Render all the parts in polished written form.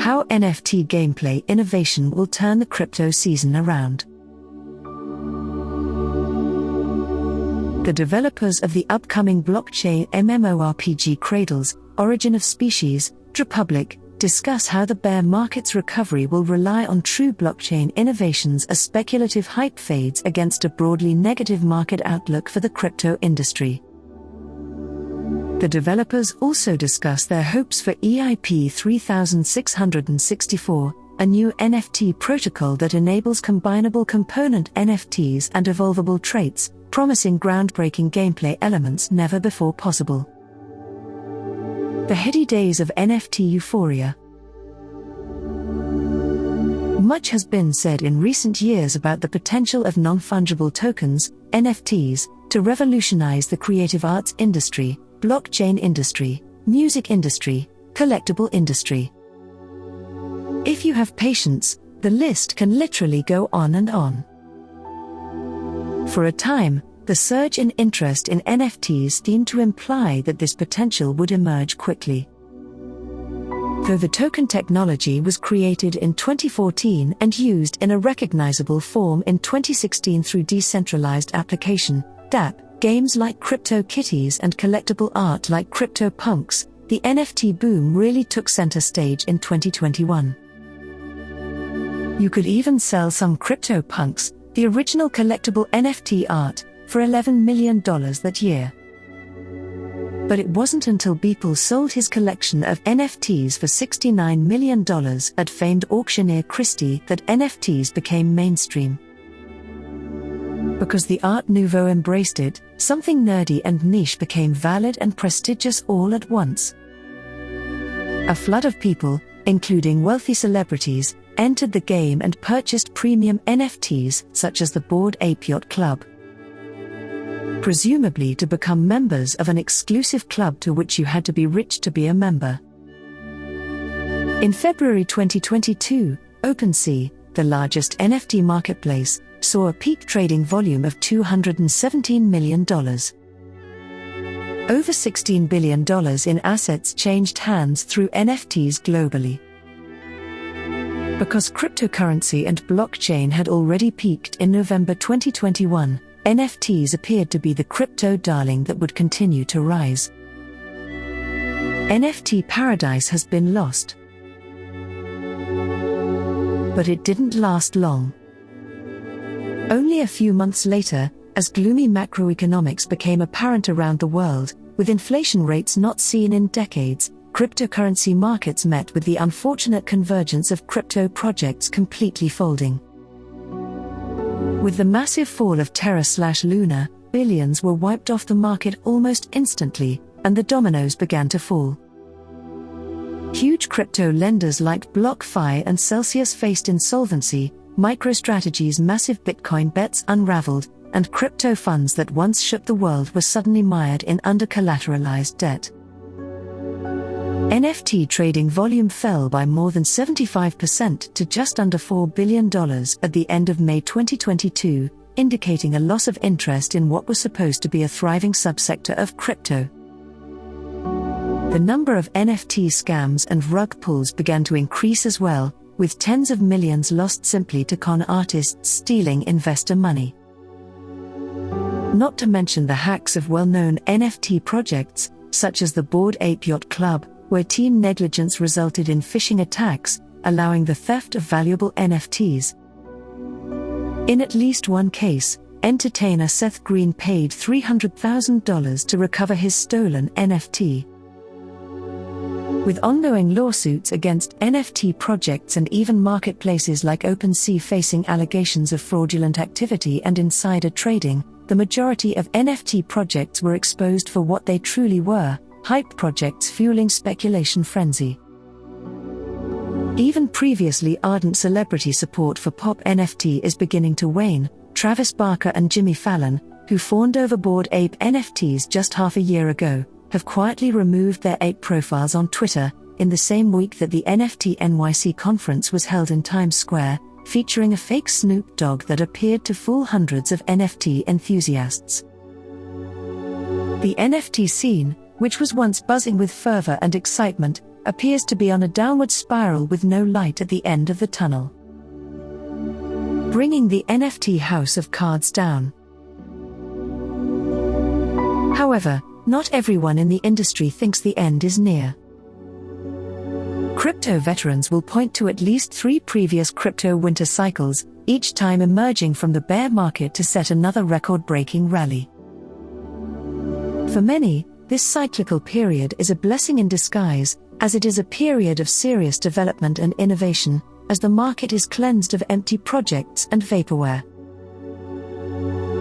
How NFT gameplay innovation will turn the crypto season around. The developers of the upcoming blockchain MMORPG Cradles, Origin of Species, DRepublic, discuss how the bear market's recovery will rely on true blockchain innovations as speculative hype fades against a broadly negative market outlook for the crypto industry. The developers also discuss their hopes for EIP 3664, a new NFT protocol that enables combinable component NFTs and evolvable traits, promising groundbreaking gameplay elements never before possible. The heady days of NFT euphoria. Much has been said in recent years about the potential of non-fungible tokens, NFTs, to revolutionize the creative arts industry, blockchain industry, music industry, collectible industry. If you have patience, the list can literally go on and on. For a time, the surge in interest in NFTs seemed to imply that this potential would emerge quickly. Though the token technology was created in 2014 and used in a recognizable form in 2016 through decentralized application, DApp, games like CryptoKitties and collectible art like CryptoPunks, the NFT boom really took center stage in 2021. You could even sell some CryptoPunks, the original collectible NFT art, for $11 million that year. But it wasn't until Beeple sold his collection of NFTs for $69 million at famed auctioneer Christie that NFTs became mainstream. Because the Art Nouveau embraced it, something nerdy and niche became valid and prestigious all at once. A flood of people, including wealthy celebrities, entered the game and purchased premium NFTs such as the Bored Ape Yacht Club, presumably to become members of an exclusive club to which you had to be rich to be a member. In February 2022, OpenSea, the largest NFT marketplace, saw a peak trading volume of $217 million. Over $16 billion in assets changed hands through NFTs globally. Because cryptocurrency and blockchain had already peaked in November 2021, NFTs appeared to be the crypto darling that would continue to rise. NFT paradise has been lost. But it didn't last long. Only a few months later, as gloomy macroeconomics became apparent around the world, with inflation rates not seen in decades, cryptocurrency markets met with the unfortunate convergence of crypto projects completely folding. With the massive fall of Terra/Luna, billions were wiped off the market almost instantly, and the dominoes began to fall. Huge crypto lenders like BlockFi and Celsius faced insolvency, MicroStrategy's massive Bitcoin bets unraveled, and crypto funds that once shook the world were suddenly mired in under-collateralized debt. NFT trading volume fell by more than 75% to just under $4 billion at the end of May 2022, indicating a loss of interest in what was supposed to be a thriving subsector of crypto. The number of NFT scams and rug pulls began to increase as well, with tens of millions lost simply to con artists stealing investor money. Not to mention the hacks of well-known NFT projects, such as the Bored Ape Yacht Club, where team negligence resulted in phishing attacks, allowing the theft of valuable NFTs. In at least one case, entertainer Seth Green paid $300,000 to recover his stolen NFT. With ongoing lawsuits against NFT projects and even marketplaces like OpenSea facing allegations of fraudulent activity and insider trading, the majority of NFT projects were exposed for what they truly were: hype projects fueling speculation frenzy. Even previously ardent celebrity support for pop NFT is beginning to wane. Travis Barker and Jimmy Fallon, who fawned over Bored Ape NFTs just half a year ago, have quietly removed their ape profiles on Twitter, in the same week that the NFT NYC conference was held in Times Square, featuring a fake Snoop Dogg that appeared to fool hundreds of NFT enthusiasts. The NFT scene, which was once buzzing with fervor and excitement, appears to be on a downward spiral with no light at the end of the tunnel, bringing the NFT house of cards down. However, not everyone in the industry thinks the end is near. Crypto veterans will point to at least 3 previous crypto winter cycles, each time emerging from the bear market to set another record-breaking rally. For many, this cyclical period is a blessing in disguise, as it is a period of serious development and innovation, as the market is cleansed of empty projects and vaporware.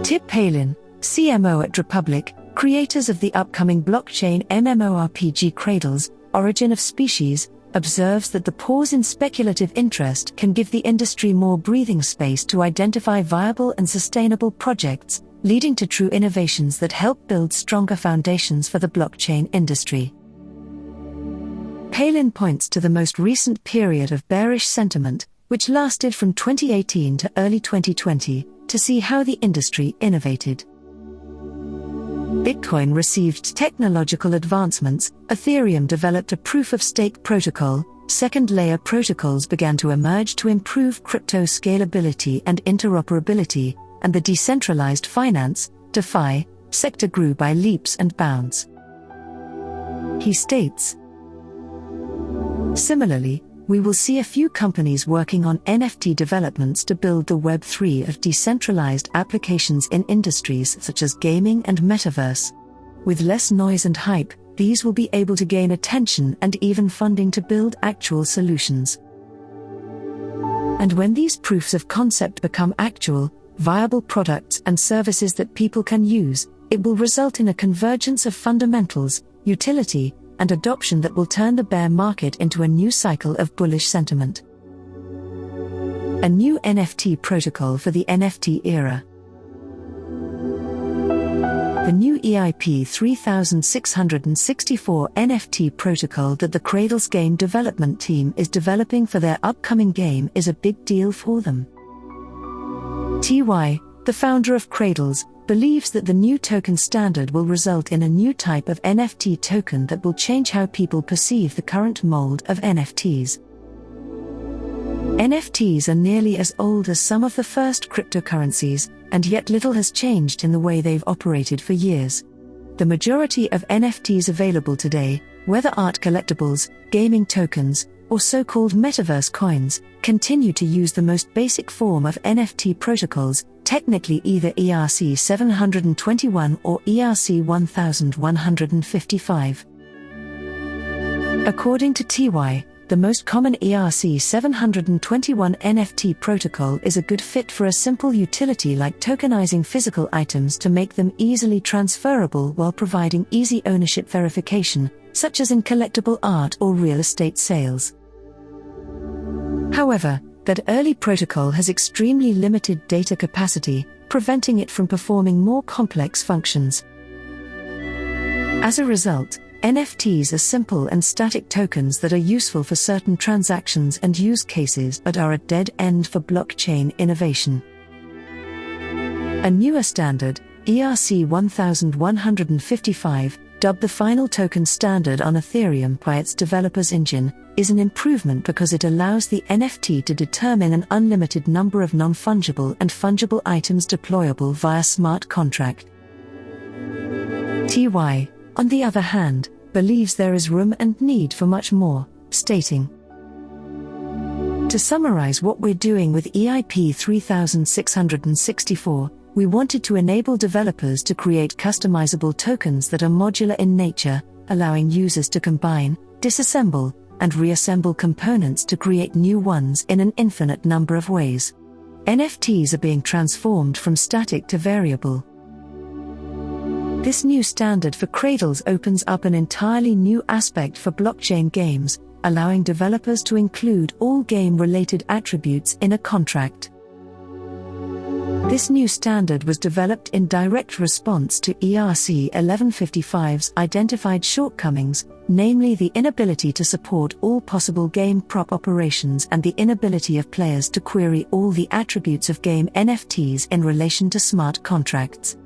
Tip Palin, CMO at DRepublic, creators of the upcoming blockchain MMORPG Cradles, Origin of Species, observes that the pause in speculative interest can give the industry more breathing space to identify viable and sustainable projects, leading to true innovations that help build stronger foundations for the blockchain industry. Palin points to the most recent period of bearish sentiment, which lasted from 2018 to early 2020, to see how the industry innovated. Bitcoin received technological advancements, Ethereum developed a proof-of-stake protocol, second-layer protocols began to emerge to improve crypto scalability and interoperability, and the decentralized finance, DeFi, sector grew by leaps and bounds. He states, similarly, we will see a few companies working on NFT developments to build the Web3 of decentralized applications in industries such as gaming and metaverse. With less noise and hype, these will be able to gain attention and even funding to build actual solutions. And when these proofs of concept become actual, viable products and services that people can use, it will result in a convergence of fundamentals, utility, and adoption that will turn the bear market into a new cycle of bullish sentiment. A new NFT protocol for the NFT era. The new EIP 3664 NFT protocol that the Cradles game development team is developing for their upcoming game is a big deal for them. TY, the founder of Cradles, believes that the new token standard will result in a new type of NFT token that will change how people perceive the current mold of NFTs. NFTs are nearly as old as some of the first cryptocurrencies, and yet little has changed in the way they've operated for years. The majority of NFTs available today, whether art collectibles, gaming tokens, or so-called metaverse coins, continue to use the most basic form of NFT protocols, technically either ERC 721 or ERC 1155. According to TY, the most common ERC 721 NFT protocol is a good fit for a simple utility like tokenizing physical items to make them easily transferable while providing easy ownership verification, such as in collectible art or real estate sales. However, that early protocol has extremely limited data capacity, preventing it from performing more complex functions. As a result, NFTs are simple and static tokens that are useful for certain transactions and use cases but are a dead end for blockchain innovation. A newer standard, ERC 1155, dubbed the final token standard on Ethereum by its developers engine, is an improvement because it allows the NFT to determine an unlimited number of non-fungible and fungible items deployable via smart contract. TY, on the other hand, believes there is room and need for much more, stating, to summarize what we're doing with EIP 3664, we wanted to enable developers to create customizable tokens that are modular in nature, allowing users to combine, disassemble, and reassemble components to create new ones in an infinite number of ways. NFTs are being transformed from static to variable. This new standard for Cradles opens up an entirely new aspect for blockchain games, allowing developers to include all game-related attributes in a contract. This new standard was developed in direct response to ERC 1155's identified shortcomings, namely the inability to support all possible game prop operations and the inability of players to query all the attributes of game NFTs in relation to smart contracts.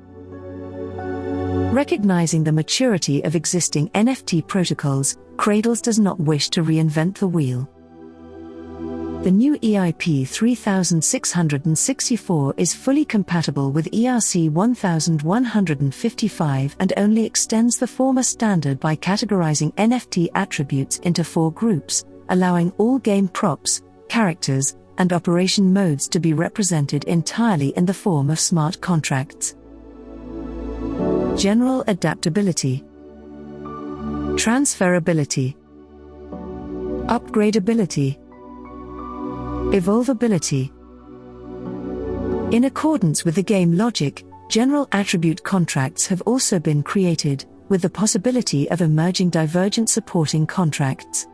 Recognizing the maturity of existing NFT protocols, Cradles does not wish to reinvent the wheel. The new EIP 3664 is fully compatible with ERC 1155 and only extends the former standard by categorizing NFT attributes into 4 groups, allowing all game props, characters, and operation modes to be represented entirely in the form of smart contracts. General adaptability, transferability, upgradability, evolvability. In accordance with the game logic, general attribute contracts have also been created, with the possibility of emerging divergent supporting contracts.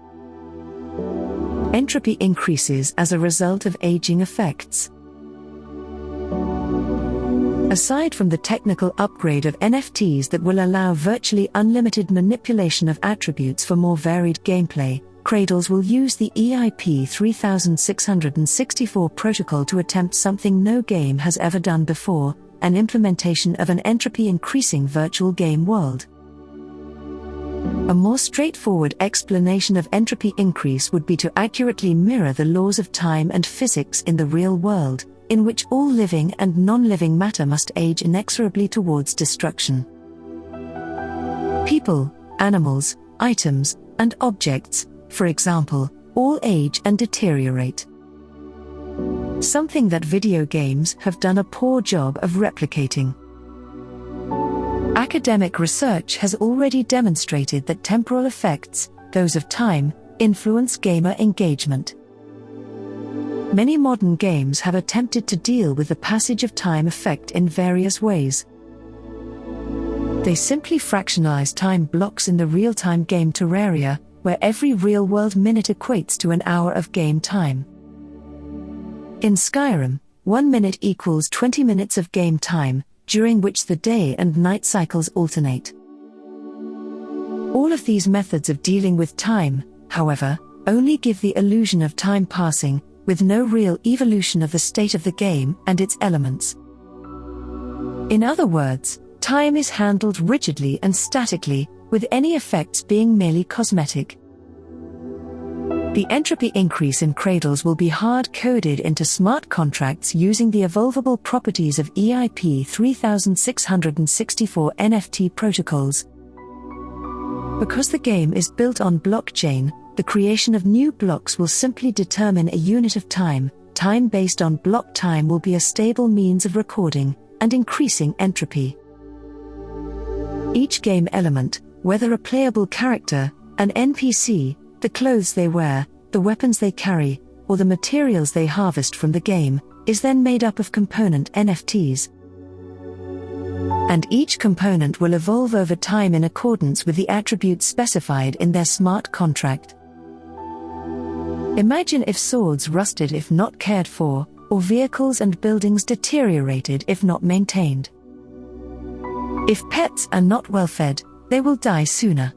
Entropy increases as a result of aging effects. Aside from the technical upgrade of NFTs that will allow virtually unlimited manipulation of attributes for more varied gameplay, Cradles will use the EIP 3664 protocol to attempt something no game has ever done before, an implementation of an entropy-increasing virtual game world. A more straightforward explanation of entropy increase would be to accurately mirror the laws of time and physics in the real world, in which all living and non-living matter must age inexorably towards destruction. People, animals, items, and objects, for example, all age and deteriorate. Something that video games have done a poor job of replicating. Academic research has already demonstrated that temporal effects, those of time, influence gamer engagement. Many modern games have attempted to deal with the passage of time effect in various ways. They simply fractionalize time blocks in the real-time game Terraria, where every real-world minute equates to an hour of game time. In Skyrim, 1 minute equals 20 minutes of game time, during which the day and night cycles alternate. All of these methods of dealing with time, however, only give the illusion of time passing, with no real evolution of the state of the game and its elements. In other words, time is handled rigidly and statically, with any effects being merely cosmetic. The entropy increase in Cradles will be hard-coded into smart contracts using the evolvable properties of EIP 3664 NFT protocols. Because the game is built on blockchain, the creation of new blocks will simply determine a unit of time. Time based on block time will be a stable means of recording and increasing entropy. Each game element, whether a playable character, an NPC, the clothes they wear, the weapons they carry, or the materials they harvest from the game, is then made up of component NFTs. And each component will evolve over time in accordance with the attributes specified in their smart contract. Imagine if swords rusted if not cared for, or vehicles and buildings deteriorated if not maintained. If pets are not well fed, they will die sooner.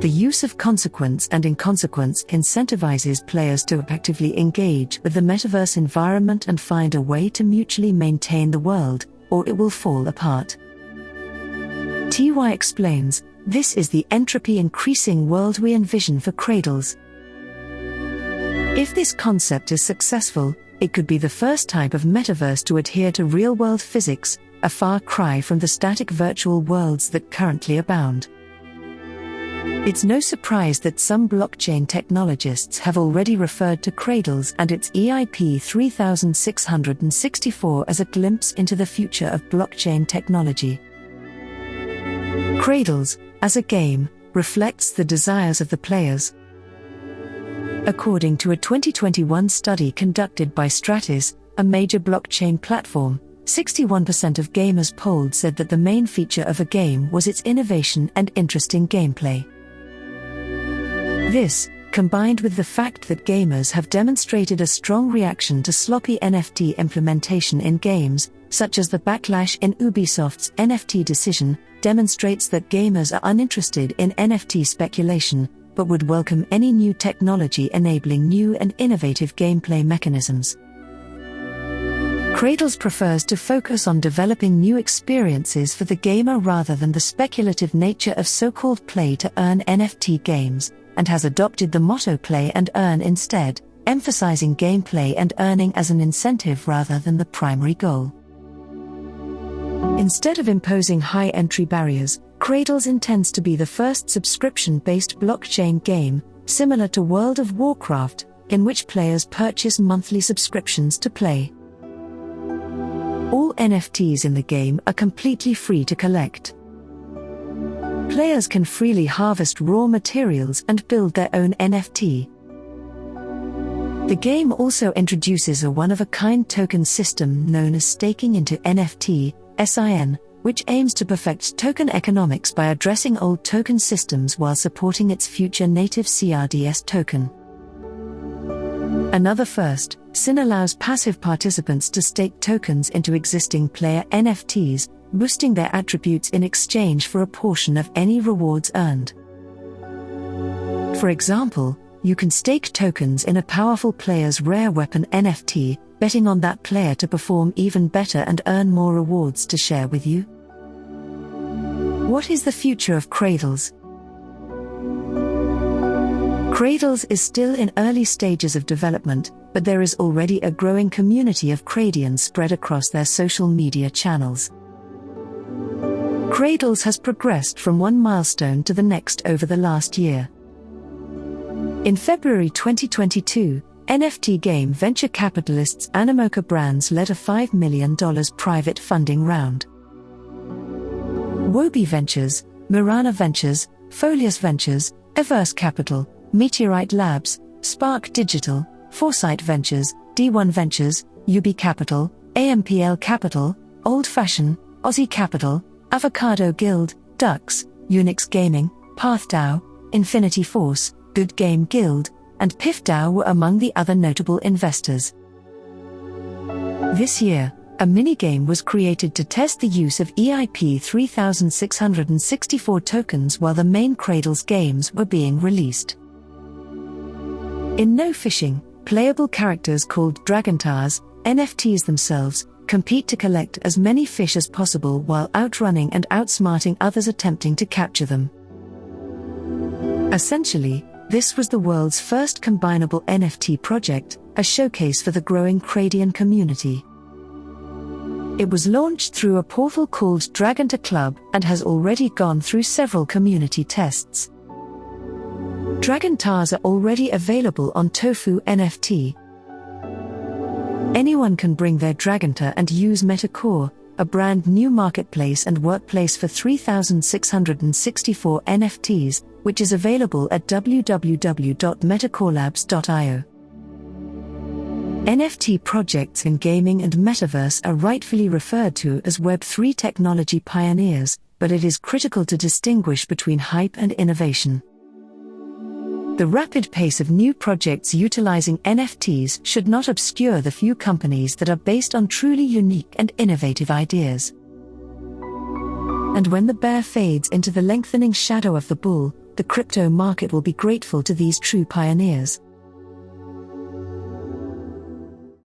The use of consequence and inconsequence incentivizes players to actively engage with the metaverse environment and find a way to mutually maintain the world, or it will fall apart. TY explains, this is the entropy-increasing world we envision for Cradles. If this concept is successful, it could be the first type of metaverse to adhere to real-world physics, a far cry from the static virtual worlds that currently abound. It's no surprise that some blockchain technologists have already referred to Cradles and its EIP 3664 as a glimpse into the future of blockchain technology. Cradles, as a game, reflects the desires of the players. According to a 2021 study conducted by Stratis, a major blockchain platform, 61% of gamers polled said that the main feature of a game was its innovation and interesting gameplay. This, combined with the fact that gamers have demonstrated a strong reaction to sloppy NFT implementation in games, such as the backlash in Ubisoft's NFT decision, demonstrates that gamers are uninterested in NFT speculation, but would welcome any new technology enabling new and innovative gameplay mechanisms. Cradles prefers to focus on developing new experiences for the gamer rather than the speculative nature of so-called play-to-earn NFT games, and has adopted the motto play and earn instead, emphasizing gameplay and earning as an incentive rather than the primary goal. Instead of imposing high entry barriers, Cradles intends to be the first subscription-based blockchain game, similar to World of Warcraft, in which players purchase monthly subscriptions to play. All NFTs in the game are completely free to collect. Players can freely harvest raw materials and build their own NFT. The game also introduces a one-of-a-kind token system known as staking into NFT, SIN, which aims to perfect token economics by addressing old token systems while supporting its future native CRDS token. Another first, SIN allows passive participants to stake tokens into existing player NFTs, boosting their attributes in exchange for a portion of any rewards earned. For example, you can stake tokens in a powerful player's rare weapon NFT, betting on that player to perform even better and earn more rewards to share with you. What is the future of Cradles? Cradles is still in early stages of development, but there is already a growing community of Cradians spread across their social media channels. Cradles has progressed from one milestone to the next over the last year. In February 2022, NFT game venture capitalists Animoca Brands led a $5 million private funding round. Wobi Ventures, Mirana Ventures, Folius Ventures, Everse Capital, Meteorite Labs, Spark Digital, Foresight Ventures, D1 Ventures, UB Capital, AMPL Capital, Old Fashion, Aussie Capital, Avocado Guild, Dux, Unix Gaming, PathDAO, Infinity Force, Good Game Guild, and PIFDAO were among the other notable investors. This year, a minigame was created to test the use of EIP 3664 tokens while the main Cradles games were being released. In No Fishing, playable characters called Dragantars, NFTs themselves, compete to collect as many fish as possible while outrunning and outsmarting others attempting to capture them. Essentially, this was the world's first combinable NFT project, a showcase for the growing Cradian community. It was launched through a portal called Dragontar Club and has already gone through several community tests. Dragantars are already available on Tofu NFT. Anyone can bring their Dragontar and use MetaCore, a brand new marketplace and workplace for 3,664 NFTs, which is available at www.metacorelabs.io. NFT projects in gaming and metaverse are rightfully referred to as Web3 technology pioneers, but it is critical to distinguish between hype and innovation. The rapid pace of new projects utilizing NFTs should not obscure the few companies that are based on truly unique and innovative ideas. And when the bear fades into the lengthening shadow of the bull, the crypto market will be grateful to these true pioneers.